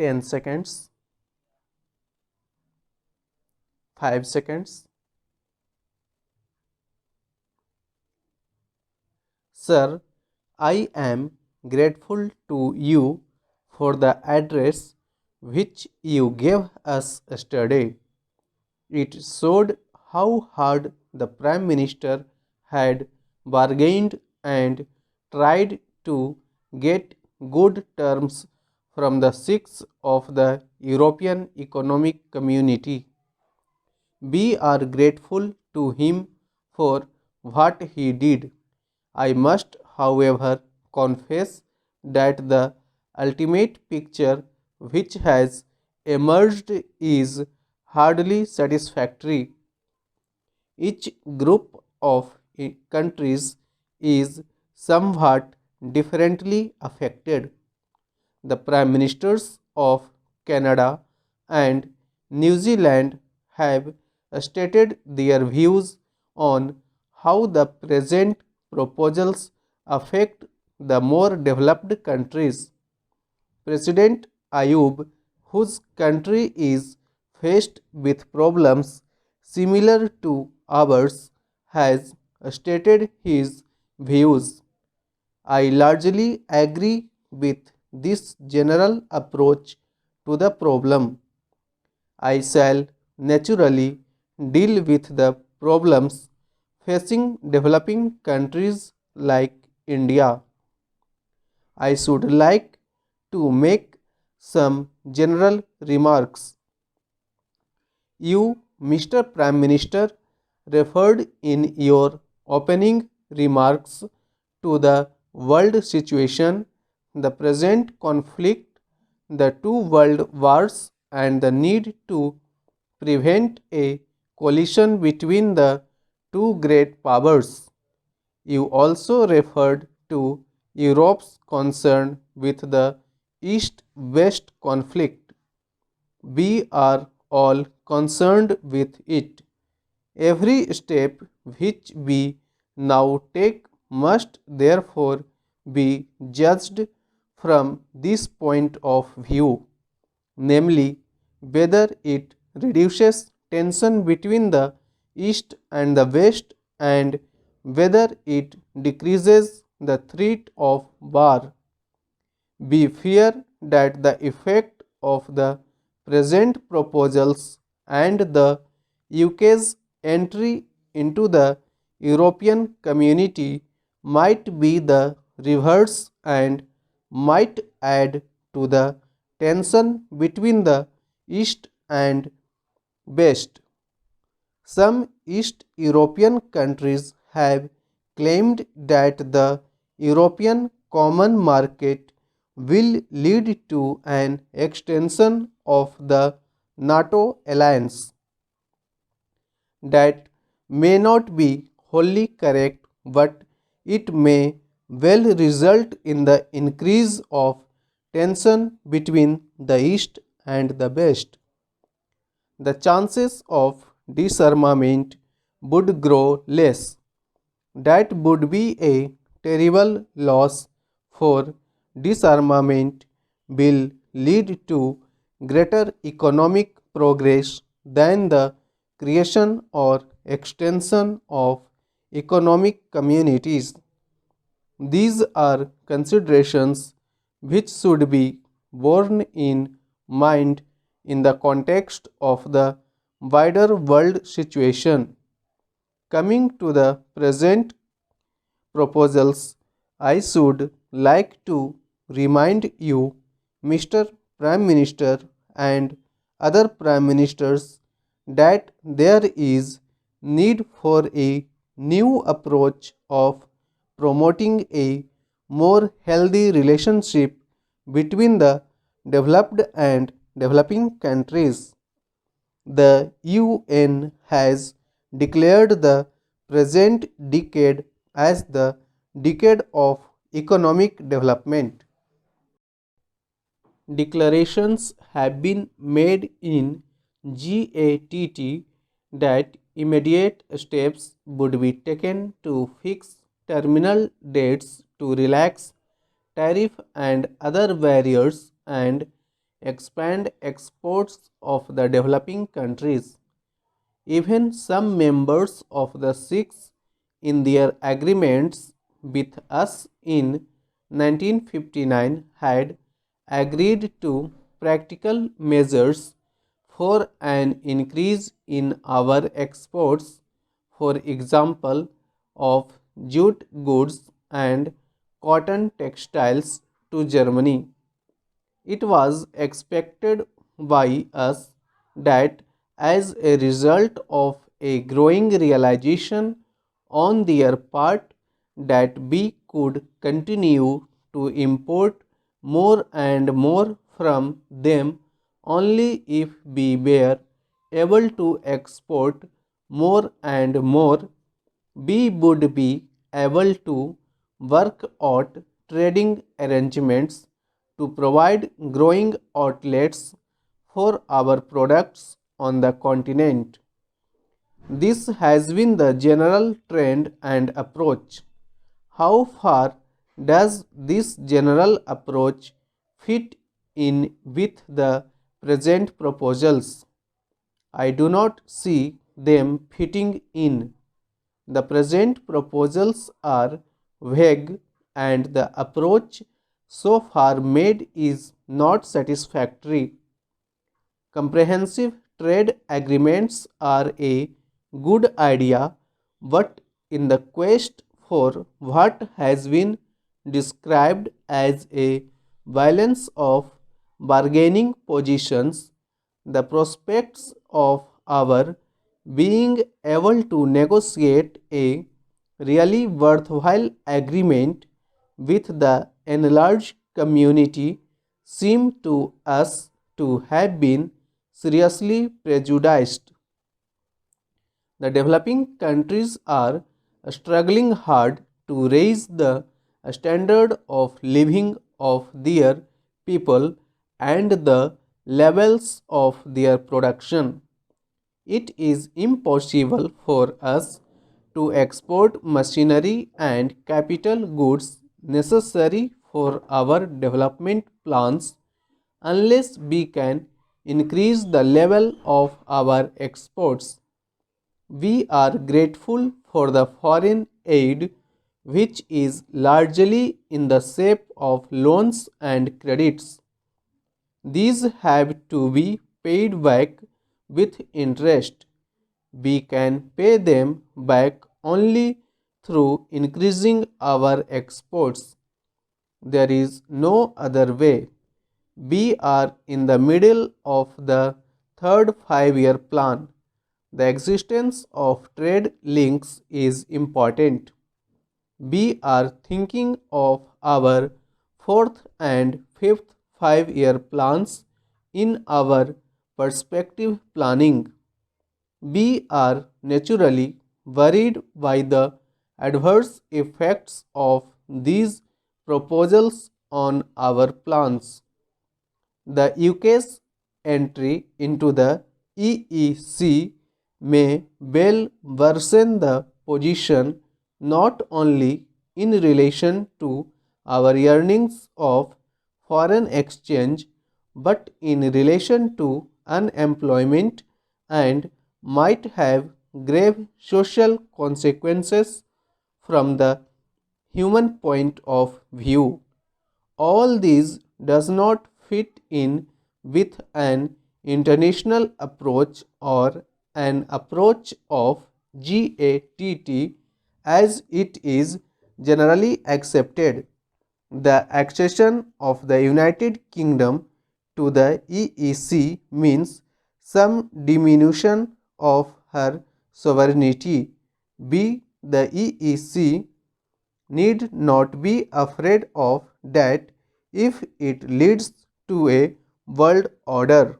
10 seconds, 5 seconds. Sir, I am grateful to you for the address which you gave us yesterday. It showed how hard the Prime Minister had bargained and tried to get good terms from the six of the European Economic Community. We are grateful to him for what he did. I must, however, confess that the ultimate picture which has emerged is hardly satisfactory. Each group of countries is somewhat differently affected. The Prime Ministers of Canada and New Zealand have stated their views on how the present proposals affect the more developed countries. President Ayub, whose country is faced with problems similar to ours, has stated his views. I largely agree with this general approach to the problem. I shall naturally deal with the problems facing developing countries like India. I should like to make some general remarks. You, Mr. Prime Minister, referred in your opening remarks to the world situation, the present conflict, the two world wars, and the need to prevent a collision between the two great powers. You also referred to Europe's concern with the East West conflict. We are all concerned with it. Every step which we now take must therefore be judged from this point of view, namely whether it reduces tension between the East and the West and whether it decreases the threat of war. We fear that the effect of the present proposals and the UK's entry into the European community might be the reverse and might add to the tension between the East and West. Some East European countries have claimed that the European Common Market will lead to an extension of the NATO alliance. That may not be wholly correct, but it may well result in the increase of tension between the East and the West. The chances of disarmament would grow less. That would be a terrible loss, for disarmament will lead to greater economic progress than the creation or extension of economic communities. These are considerations which should be borne in mind in the context of the wider world situation. Coming to the present proposals, I should like to remind you, Mr. Prime Minister and other Prime Ministers, that there is need for a new approach of promoting a more healthy relationship between the developed and developing countries. The UN has declared the present decade as the decade of economic development. Declarations have been made in GATT that immediate steps would be taken to fix terminal dates to relax tariff and other barriers and expand exports of the developing countries. Even some members of the six in their agreements with us in 1959 had agreed to practical measures for an increase in our exports, for example, of jute goods and cotton textiles to Germany. It was expected by us that as a result of a growing realization on their part that we could continue to import more and more from them only if we were able to export more and more, we would be able to work out trading arrangements to provide growing outlets for our products on the continent. This has been the general trend and approach. How far does this general approach fit in with the present proposals? I do not see them fitting in. The present proposals are vague and the approach so far made is not satisfactory. Comprehensive trade agreements are a good idea, but in the quest for what has been described as a balance of bargaining positions, the prospects of our being able to negotiate a really worthwhile agreement with the enlarged community seem to us to have been seriously prejudiced. The developing countries are struggling hard to raise the standard of living of their people and the levels of their production. It is impossible for us to export machinery and capital goods necessary for our development plans unless we can increase the level of our exports. We are grateful for the foreign aid, which is largely in the shape of loans and credits. These have to be paid back with interest. We can pay them back only through increasing our exports. There is no other way. We are in the middle of the third 5-year plan. The existence of trade links is important. We are thinking of our fourth and fifth 5-year plans in our perspective planning. We are naturally worried by the adverse effects of these proposals on our plans. The UK's entry into the EEC may well worsen the position not only in relation to our earnings of foreign exchange but in relation to unemployment and might have grave social consequences from the human point of view. All these does not fit in with an international approach or an approach of GATT as it is generally accepted. The accession of the United Kingdom to the EEC means some diminution of her sovereignty. B. The EEC need not be afraid of that if it leads to a world order.